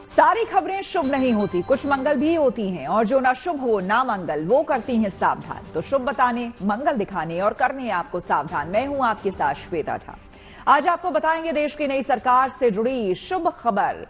सारी खबरें शुभ नहीं होती, कुछ मंगल भी होती हैं और जो ना शुभ हो ना मंगल वो करती हैं सावधान। तो शुभ बताने, मंगल दिखाने और करने आपको सावधान। मैं हूं आपके साथ श्वेता झा। आज आपको बताएंगे देश की नई सरकार से जुड़ी शुभ खबर।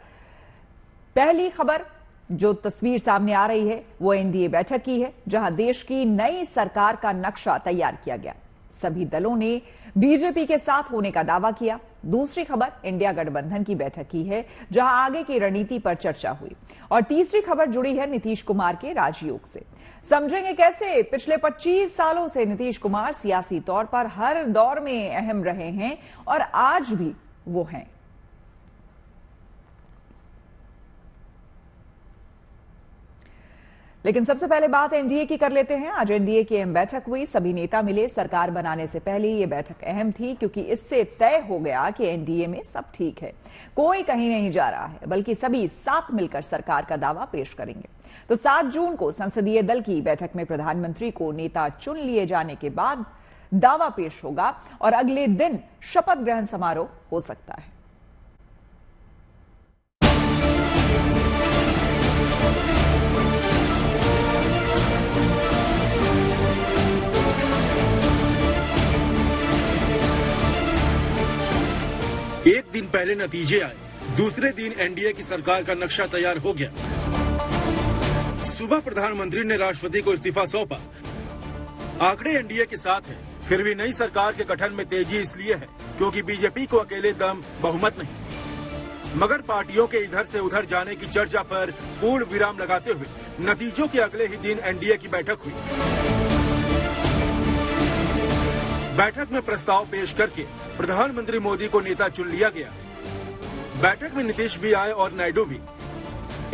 पहली खबर जो तस्वीर सामने आ रही है वो एनडीए बैठक की है, जहां देश की नई सरकार का नक्शा तैयार किया गया। सभी दलों ने बीजेपी के साथ होने का दावा किया। दूसरी खबर इंडिया गठबंधन की बैठक की है, जहां आगे की रणनीति पर चर्चा हुई। और तीसरी खबर जुड़ी है नीतीश कुमार के राजयोग से। समझेंगे कैसे पिछले 25 सालों से नीतीश कुमार सियासी तौर पर हर दौर में अहम रहे हैं और आज भी वो हैं। लेकिन सबसे पहले बात एनडीए की कर लेते हैं। आज एनडीए की अहम बैठक हुई, सभी नेता मिले। सरकार बनाने से पहले ये बैठक अहम थी क्योंकि इससे तय हो गया कि एनडीए में सब ठीक है, कोई कहीं नहीं जा रहा है, बल्कि सभी साथ मिलकर सरकार का दावा पेश करेंगे। तो 7 जून को संसदीय दल की बैठक में प्रधानमंत्री को नेता चुन लिए जाने के बाद दावा पेश होगा और अगले दिन शपथ ग्रहण समारोह हो सकता है। एक दिन पहले नतीजे आए, दूसरे दिन एनडीए की सरकार का नक्शा तैयार हो गया। सुबह प्रधानमंत्री ने राष्ट्रपति को इस्तीफा सौंपा। आंकड़े एनडीए के साथ हैं, फिर भी नई सरकार के गठन में तेजी इसलिए है क्योंकि बीजेपी को अकेले दम बहुमत नहीं। मगर पार्टियों के इधर से उधर जाने की चर्चा पर पूर्ण विराम लगाते हुए नतीजों के अगले ही दिन एनडीए की बैठक हुई। बैठक में प्रस्ताव पेश करके प्रधानमंत्री मोदी को नेता चुन लिया गया। बैठक में नीतीश भी आए और नायडू भी।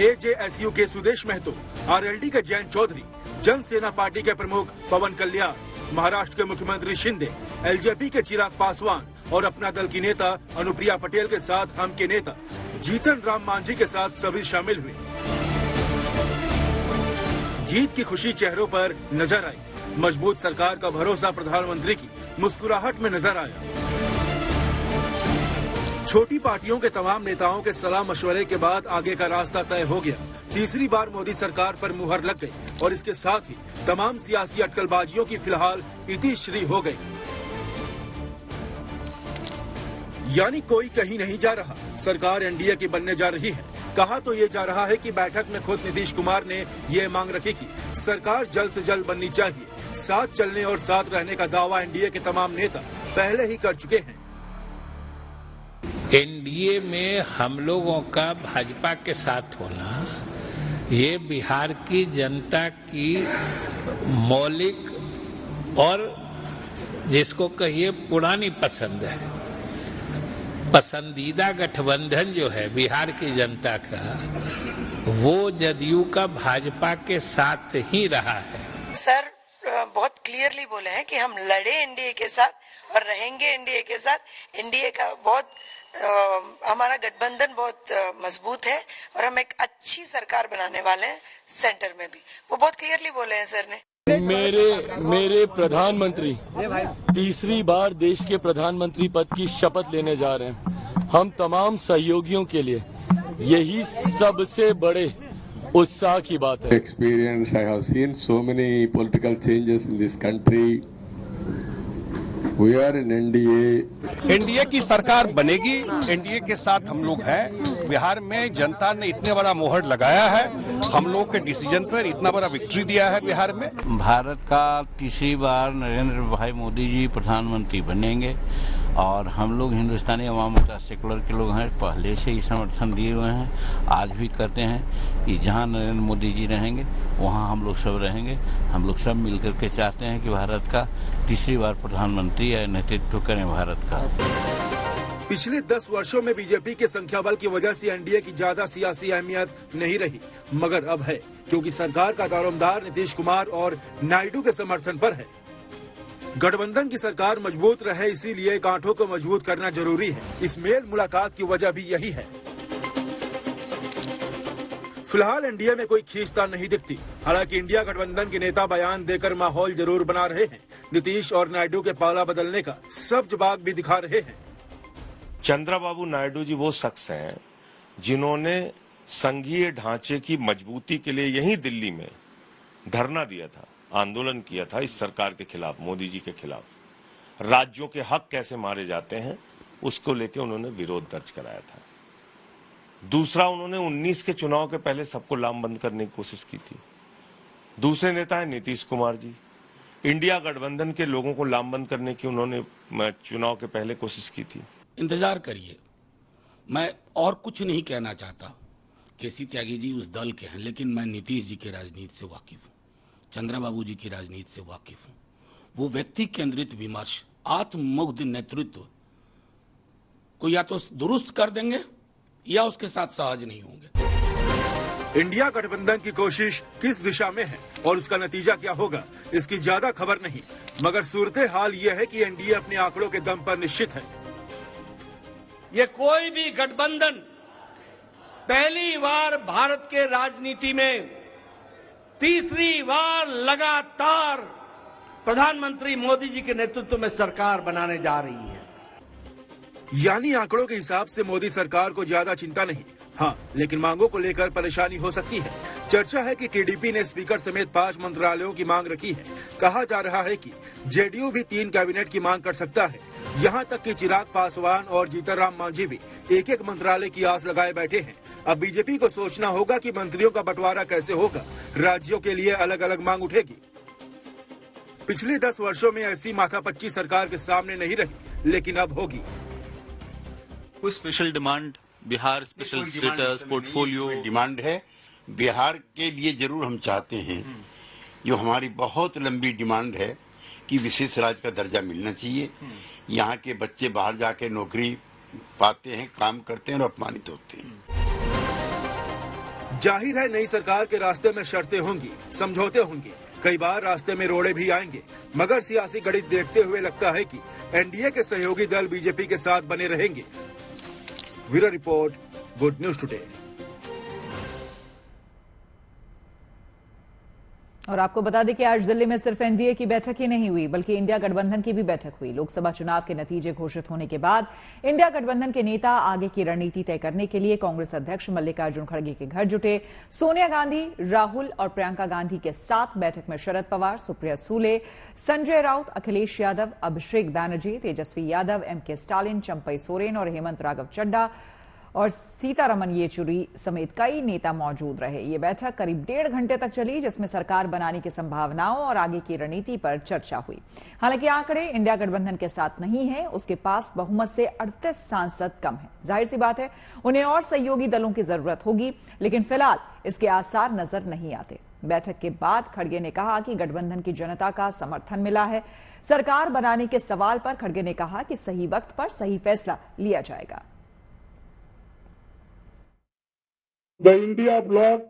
एजेएसयू के सुदेश महतो, आरएलडी के जयंत चौधरी, जनसेना पार्टी के प्रमुख पवन कल्याण, महाराष्ट्र के मुख्यमंत्री शिंदे, एलजेपी के चिराग पासवान और अपना दल की नेता अनुप्रिया पटेल के साथ हम के नेता जीतन राम मांझी के साथ सभी शामिल हुए। जीत की खुशी चेहरों पर नजर आई। मजबूत सरकार का भरोसा प्रधानमंत्री की मुस्कुराहट में नजर आया। छोटी पार्टियों के तमाम नेताओं के सलाह मशवरे के बाद आगे का रास्ता तय हो गया। तीसरी बार मोदी सरकार पर मुहर लग गई और इसके साथ ही तमाम सियासी अटकलबाजियों की फिलहाल इतिश्री हो गई। यानी कोई कहीं नहीं जा रहा, सरकार एनडीए की बनने जा रही है। कहा तो ये जा रहा है कि बैठक में खुद नीतीश कुमार ने ये मांग रखी कि सरकार जल्द से जल्द बननी चाहिए। साथ चलने और साथ रहने का दावा एनडीए के तमाम नेता पहले ही कर चुके हैं। एनडीए में हम लोगों का भाजपा के साथ होना ये बिहार की जनता की मौलिक और जिसको कहिए पुरानी पसंद है। पसंदीदा गठबंधन जो है बिहार की जनता का, वो जदयू का भाजपा के साथ ही रहा है। सर बहुत क्लियरली बोले हैं कि हम लड़े एनडीए के साथ और रहेंगे एनडीए के साथ। एनडीए का बहुत हमारा गठबंधन बहुत मजबूत है और हम एक अच्छी सरकार बनाने वाले हैं सेंटर में भी। वो बहुत क्लियरली बोले हैं सर ने। मेरे प्रधानमंत्री तीसरी बार देश के प्रधानमंत्री पद की शपथ लेने जा रहे हैं। हम तमाम सहयोगियों के लिए यही सबसे बड़े उत्साह की बात है। Experience, I have seen so many political changes in this country. We are in NDA. NDA की सरकार बनेगी, एनडीए के साथ हम लोग हैं। बिहार में जनता ने इतने बड़ा मोहर लगाया है, हम लोग के डिसीजन पर इतना बड़ा विक्ट्री दिया है बिहार में। भारत का तीसरी बार नरेंद्र भाई मोदी जी प्रधानमंत्री बनेंगे और हम लोग हिंदुस्तानी अवाम मोर्चा सेकुलर के लोग हैं, पहले से ही समर्थन दिए हुए हैं, आज भी करते हैं कि जहां नरेंद्र मोदी जी रहेंगे वहां हम लोग सब रहेंगे। हम लोग सब मिलकर के चाहते हैं कि भारत का तीसरी बार प्रधानमंत्री या नेतृत्व करें भारत का। पिछले 10 वर्षों में बीजेपी के संख्या बल की वजह से एनडीए की ज्यादा सियासी अहमियत नहीं रही, मगर अब है क्योंकि सरकार का दारोमदार नीतीश कुमार और नायडू के समर्थन पर है। गठबंधन की सरकार मजबूत रहे, इसीलिए गांठों को मजबूत करना जरूरी है। इस मेल मुलाकात की वजह भी यही है। फिलहाल एनडीए में कोई खींचतान नहीं दिखती। हालांकि इंडिया गठबंधन के नेता बयान देकर माहौल जरूर बना रहे हैं। नीतीश और नायडू के पाला बदलने का सब जवाब भी दिखा रहे हैं। चंद्रबाबू नायडू जी वो शख्स हैं जिन्होंने संघीय ढांचे की मजबूती के लिए यहीं दिल्ली में धरना दिया था, आंदोलन किया था इस सरकार के खिलाफ, मोदी जी के खिलाफ। राज्यों के हक कैसे मारे जाते हैं उसको लेकर उन्होंने विरोध दर्ज कराया था। दूसरा, उन्होंने 19 के चुनाव के पहले सबको लामबंद करने की कोशिश की थी। दूसरे नेता है नीतीश कुमार जी, इंडिया गठबंधन के लोगों को लामबंद करने की उन्होंने चुनाव के पहले कोशिश की थी। इंतजार करिए, मैं और कुछ नहीं कहना चाहता। केसी त्यागी जी उस दल के हैं, लेकिन मैं नीतीश जी की राजनीति से वाकिफ हूँ, चंद्रबाबू जी की राजनीति से वाकिफ हूँ। वो व्यक्ति केंद्रित विमर्श, आत्ममुग्ध नेतृत्व को या तो दुरुस्त कर देंगे या उसके साथ सहज नहीं होंगे। इंडिया गठबंधन की कोशिश किस दिशा में है और उसका नतीजा क्या होगा, इसकी ज्यादा खबर नहीं, मगर सूरत हाल यह है कि एनडीए अपने आंकड़ों के दम पर निश्चित है। ये कोई भी गठबंधन पहली बार भारत के राजनीति में तीसरी बार लगातार प्रधानमंत्री मोदी जी के नेतृत्व में सरकार बनाने जा रही है। यानी आंकड़ों के हिसाब से मोदी सरकार को ज्यादा चिंता नहीं, हाँ, लेकिन मांगों को लेकर परेशानी हो सकती है। चर्चा है कि टीडीपी ने स्पीकर समेत 5 मंत्रालयों की मांग रखी है। कहा जा रहा है कि जेडीयू भी 3 कैबिनेट की मांग कर सकता है। यहाँ तक कि चिराग पासवान और जीतनराम मांझी भी एक एक मंत्रालय की आस लगाए बैठे हैं। अब बीजेपी को सोचना होगा कि मंत्रियों का बंटवारा कैसे होगा, राज्यों के लिए अलग अलग मांग उठेगी। पिछले 10 वर्षों में ऐसी माथापच्ची सरकार के सामने नहीं रही, लेकिन अब होगी। कोई special demand, Bihar special status, portfolio demand है बिहार के लिए जरूर हम चाहते हैं। जो हमारी बहुत लंबी डिमांड है कि विशेष राज्य का दर्जा मिलना चाहिए। यहाँ के बच्चे बाहर जाके नौकरी पाते हैं, काम करते हैं और अपमानित होते हैं। जाहिर है नई सरकार के रास्ते में शर्तें होंगी, समझौते होंगे, कई बार रास्ते में रोड़े भी आएंगे, मगर सियासी गणित देखते हुए लगता है कि एनडीए के सहयोगी दल बीजेपी के साथ बने रहेंगे। Bureau report, good news today. और आपको बता दें कि आज दिल्ली में सिर्फ एनडीए की बैठक ही नहीं हुई, बल्कि इंडिया गठबंधन की भी बैठक हुई। लोकसभा चुनाव के नतीजे घोषित होने के बाद इंडिया गठबंधन के नेता आगे की रणनीति तय करने के लिए कांग्रेस अध्यक्ष मल्लिकार्जुन खड़गे के घर जुटे। सोनिया गांधी, राहुल और प्रियंका गांधी के साथ बैठक में शरद पवार, सुप्रिया सूले, संजय राउत, अखिलेश यादव, अभिषेक बैनर्जी, तेजस्वी यादव, एमके स्टालिन, चंपई सोरेन और हेमंत राघव चड्ढा और सीतारमन येचुरी समेत कई नेता मौजूद रहे। ये बैठक करीब 1.5 घंटे तक चली, जिसमें सरकार बनाने की संभावनाओं और आगे की रणनीति पर चर्चा हुई। हालांकि आंकड़े इंडिया गठबंधन के साथ नहीं है, उसके पास बहुमत से 38 सांसद कम है। जाहिर सी बात है उन्हें और सहयोगी दलों की जरूरत होगी, लेकिन फिलहाल इसके आसार नजर नहीं आते। बैठक के बाद खड़गे ने कहा कि गठबंधन की जनता का समर्थन मिला है। सरकार बनाने के सवाल पर खड़गे ने कहा कि सही वक्त पर सही फैसला लिया जाएगा। The India bloc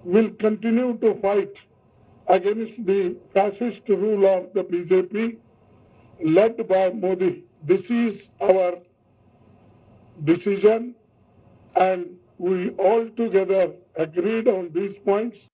will continue to fight against the fascist rule of the BJP led by Modi. This is our decision and we all together agreed on these points.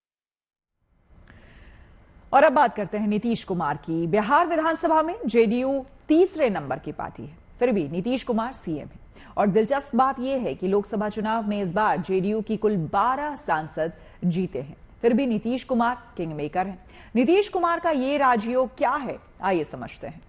और अब बात करते हैं नीतीश कुमार की। बिहार विधानसभा में जेडीयू तीसरे नंबर की party है, फिर भी नीतीश कुमार सीएम है। और दिलचस्प बात यह है कि लोकसभा चुनाव में इस बार जेडीयू की कुल 12 सांसद जीते हैं, फिर भी नीतीश कुमार किंग मेकर हैं। नीतीश कुमार का ये राजयोग क्या है, आइए समझते हैं।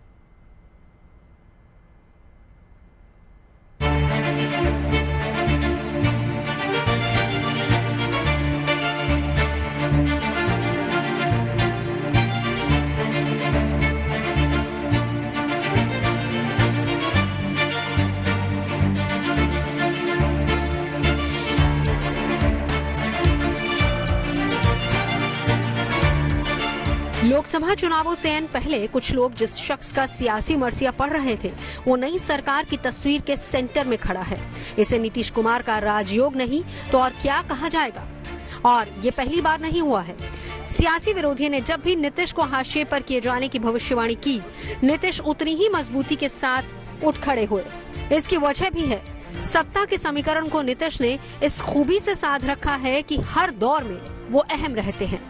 लोकसभा चुनावों से एन पहले कुछ लोग जिस शख्स का सियासी मरसिया पढ़ रहे थे, वो नई सरकार की तस्वीर के सेंटर में खड़ा है। इसे नीतीश कुमार का राजयोग नहीं तो और क्या कहा जाएगा। और ये पहली बार नहीं हुआ है। सियासी विरोधियों ने जब भी नीतीश को हाशिए पर किए जाने की भविष्यवाणी की, नीतीश उतनी ही मजबूती के साथ उठ खड़े हुए। इसकी वजह भी है, सत्ता के समीकरण को नीतीश ने इस खूबी से साध रखा है कि हर दौर में वो अहम रहते हैं।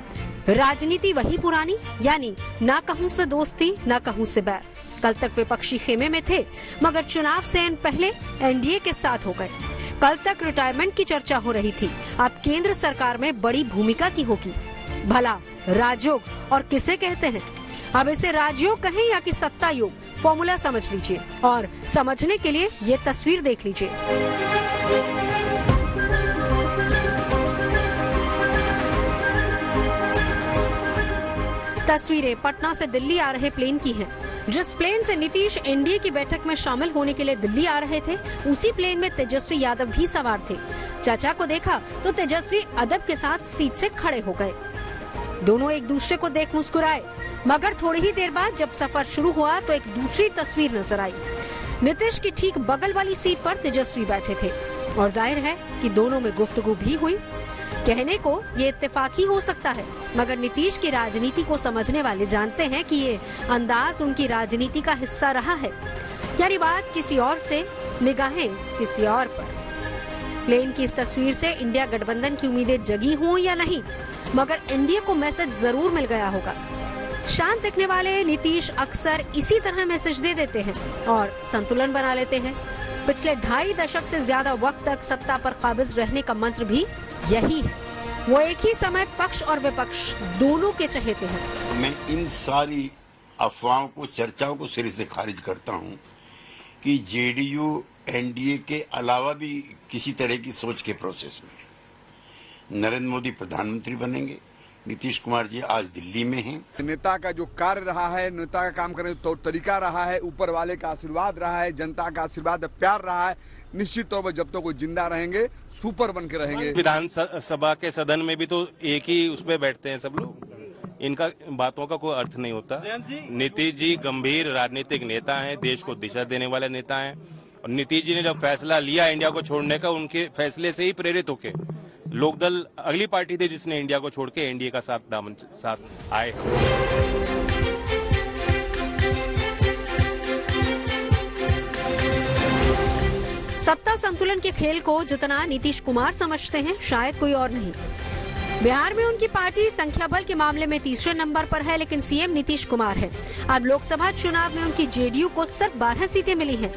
राजनीति वही पुरानी, यानी ना कहूं से दोस्ती ना कहूं से बैर। कल तक विपक्षी खेमे में थे, मगर चुनाव से पहले एनडीए के साथ हो गए। कल तक रिटायरमेंट की चर्चा हो रही थी, अब केंद्र सरकार में बड़ी भूमिका की होगी। भला राजयोग और किसे कहते हैं? अब इसे राजयोग कहें या कि सत्ता योग, फॉर्मूला समझ लीजिए और समझने के लिए ये तस्वीर देख लीजिए। तस्वीरें पटना से दिल्ली आ रहे प्लेन की हैं। जिस प्लेन से नीतीश एनडीए की बैठक में शामिल होने के लिए दिल्ली आ रहे थे, उसी प्लेन में तेजस्वी यादव भी सवार थे। चाचा को देखा तो तेजस्वी अदब के साथ सीट से खड़े हो गए। दोनों एक दूसरे को देख मुस्कुराए, मगर थोड़ी ही देर बाद जब सफर शुरू हुआ तो एक दूसरी तस्वीर नजर आई। नीतीश की ठीक बगल वाली सीट पर तेजस्वी बैठे थे और जाहिर है कि दोनों में गुफ्तगू भी हुई। कहने को ये इत्तेफाक ही हो सकता है, मगर नीतीश की राजनीति को समझने वाले जानते हैं कि ये अंदाज उनकी राजनीति का हिस्सा रहा है, यानी बात किसी और से, निगाहें किसी और पर। प्लेन की इस तस्वीर से इंडिया गठबंधन की उम्मीदें जगी हों या नहीं, मगर एनडीए को मैसेज जरूर मिल गया होगा। शांत दिखने वाले नीतीश अक्सर इसी तरह मैसेज दे देते हैं और संतुलन बना लेते हैं। पिछले 2.5 दशक से ज्यादा वक्त तक सत्ता पर काबिज रहने का मंत्र भी यही है। वो एक ही समय पक्ष और विपक्ष दोनों के चहेते हैं। मैं इन सारी अफवाहों को, चर्चाओं को सिरे से खारिज करता हूं कि जेडीयू एनडीए के अलावा भी किसी तरह की सोच के प्रोसेस में नरेंद्र मोदी प्रधानमंत्री बनेंगे। नीतीश कुमार जी आज दिल्ली में हैं। नेता का जो कार्य रहा है, नेता का काम करने का तौर तरीका रहा है, ऊपर वाले का आशीर्वाद रहा है, जनता का आशीर्वाद प्यार रहा है, निश्चित तौर पर जब तक वो जिंदा रहेंगे सुपर बन के रहेंगे। विधानसभा के सदन में भी तो एक ही उसमें बैठते हैं सब लोग, इनका बातों का कोई अर्थ नहीं होता। नीतीश जी गंभीर राजनीतिक नेता हैं, देश को दिशा देने वाले नेता हैं, और नीतीश जी ने जब फैसला लिया इंडिया को छोड़ने का, उनके फैसले से ही प्रेरित होके लोकदल अगली पार्टी थी जिसने इंडिया को छोड़ के एनडीए का साथ आए। सत्ता संतुलन के खेल को जितना नीतीश कुमार समझते हैं, शायद कोई और नहीं। बिहार में उनकी पार्टी संख्या बल के मामले में तीसरे नंबर पर है, लेकिन सीएम नीतीश कुमार है। अब लोकसभा चुनाव में उनकी जेडीयू को सिर्फ 12 सीटें मिली हैं।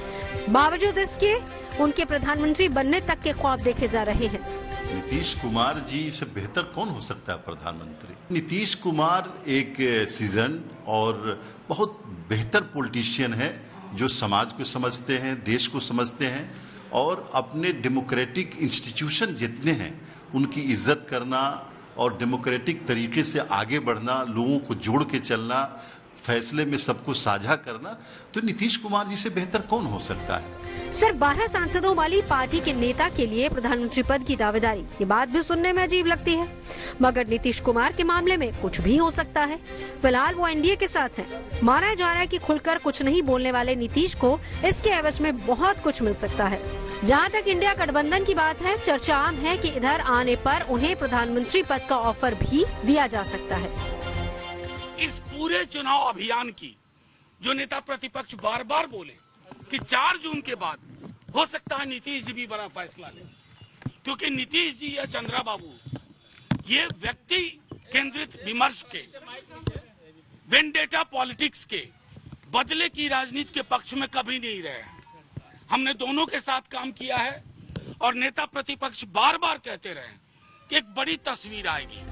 बावजूद इसके उनके प्रधानमंत्री बनने तक के ख्वाब देखे जा रहे हैं। नीतीश कुमार जी से बेहतर कौन हो सकता है प्रधानमंत्री? नीतीश कुमार एक सीजन और बहुत बेहतर पॉलिटिशियन है, जो समाज को समझते हैं, देश को समझते हैं, और अपने डेमोक्रेटिक इंस्टीट्यूशन जितने हैं उनकी इज्जत करना और डेमोक्रेटिक तरीके से आगे बढ़ना, लोगों को जोड़ के चलना, फैसले में सबको साझा करना, तो नीतीश कुमार जी से बेहतर कौन हो सकता है? सिर्फ 12 सांसदों वाली पार्टी के नेता के लिए प्रधानमंत्री पद की दावेदारी, ये बात भी सुनने में अजीब लगती है, मगर नीतीश कुमार के मामले में कुछ भी हो सकता है। फिलहाल वो एनडीए के साथ हैं। माना जा रहा है कि खुलकर कुछ नहीं बोलने वाले नीतीश को इसके एवज में बहुत कुछ मिल सकता है। जहां तक इंडिया गठबंधन की बात है, चर्चा आम है कि इधर आने पर उन्हें प्रधानमंत्री पद का ऑफर भी दिया जा सकता है। इस पूरे चुनाव अभियान की जो नेता प्रतिपक्ष बार बार बोले कि 4 जून के बाद हो सकता है नीतीश जी भी बड़ा फैसला ले, क्योंकि नीतीश जी या चंद्रा बाबू ये व्यक्ति केंद्रित विमर्श के, वेंडेटा पॉलिटिक्स के, बदले की राजनीति के पक्ष में कभी नहीं रहे। हमने दोनों के साथ काम किया है और नेता प्रतिपक्ष बार बार कहते रहे कि एक बड़ी तस्वीर आएगी।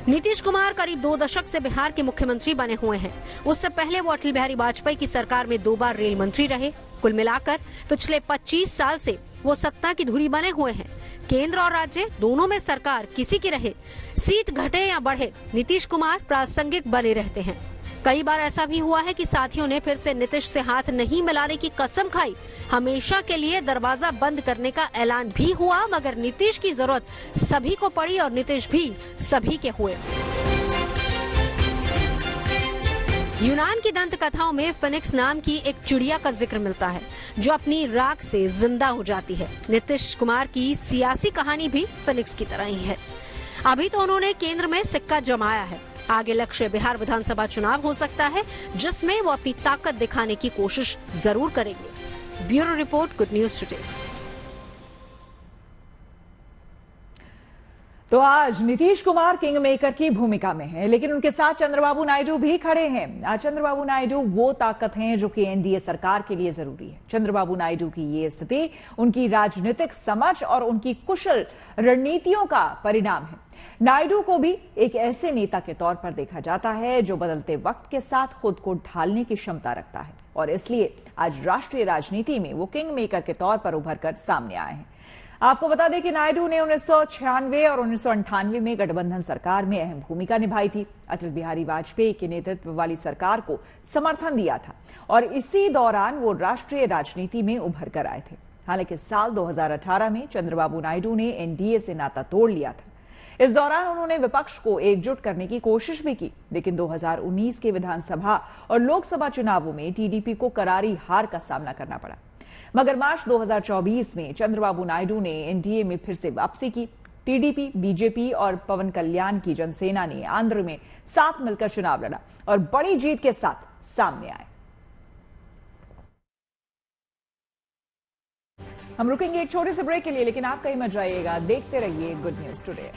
नीतीश कुमार करीब 2 दशक से बिहार के मुख्यमंत्री बने हुए हैं। उससे पहले वो अटल बिहारी वाजपेयी की सरकार में 2 बार रेल मंत्री रहे। कुल मिलाकर पिछले 25 साल से वो सत्ता की धुरी बने हुए हैं। केंद्र और राज्य दोनों में सरकार किसी की रहे, सीट घटे या बढ़े, नीतीश कुमार प्रासंगिक बने रहते हैं। कई बार ऐसा भी हुआ है कि साथियों ने फिर से नीतीश से हाथ नहीं मिलाने की कसम खाई, हमेशा के लिए दरवाजा बंद करने का ऐलान भी हुआ, मगर नीतीश की जरूरत सभी को पड़ी और नीतीश भी सभी के हुए। यूनान की दंत कथाओं में फिनिक्स नाम की एक चिड़िया का जिक्र मिलता है जो अपनी राख से जिंदा हो जाती है। नीतीश कुमार की सियासी कहानी भी फिनिक्स की तरह ही है। अभी तो उन्होंने केंद्र में सिक्का जमाया है, आगे लक्ष्य बिहार विधानसभा चुनाव हो सकता है, जिसमें वो अपनी ताकत दिखाने की कोशिश जरूर करेंगे। Bureau report, good news today. तो आज नीतीश कुमार किंग मेकर की भूमिका में हैं, लेकिन उनके साथ चंद्रबाबू नायडू भी खड़े हैं। आज चंद्रबाबू नायडू वो ताकत हैं जो कि एनडीए सरकार के लिए जरूरी है। चंद्रबाबू नायडू की ये स्थिति उनकी राजनीतिक समझ और उनकी कुशल रणनीतियों का परिणाम है। नायडू को भी एक ऐसे नेता के तौर पर देखा जाता है जो बदलते वक्त के साथ खुद को ढालने की क्षमता रखता है, और इसलिए आज राष्ट्रीय राजनीति में वो किंग मेकर के तौर पर उभर कर सामने आए हैं। आपको बता दें कि नायडू ने 1996 और 1998 में गठबंधन सरकार में अहम भूमिका निभाई थी। अटल बिहारी वाजपेयी के नेतृत्व वाली सरकार को समर्थन दिया था और इसी दौरान वो राष्ट्रीय राजनीति में उभर कर आए थे। हालांकि साल 2018 में चंद्रबाबू नायडू ने एनडीए से नाता तोड़ लिया था। इस दौरान उन्होंने विपक्ष को एकजुट करने की कोशिश भी की, लेकिन 2019 के विधानसभा और लोकसभा चुनावों में टीडीपी को करारी हार का सामना करना पड़ा। मगर मार्च 2024 में चंद्रबाबू नायडू ने एनडीए में फिर से वापसी की। टीडीपी, बीजेपी और पवन कल्याण की जनसेना ने आंध्र में साथ मिलकर चुनाव लड़ा और बड़ी जीत के साथ सामने आए। हम रुकेंगे एक छोटे से ब्रेक के लिए, लेकिन आप कहीं मत जाइएगा, देखते रहिए गुड न्यूज टुडे।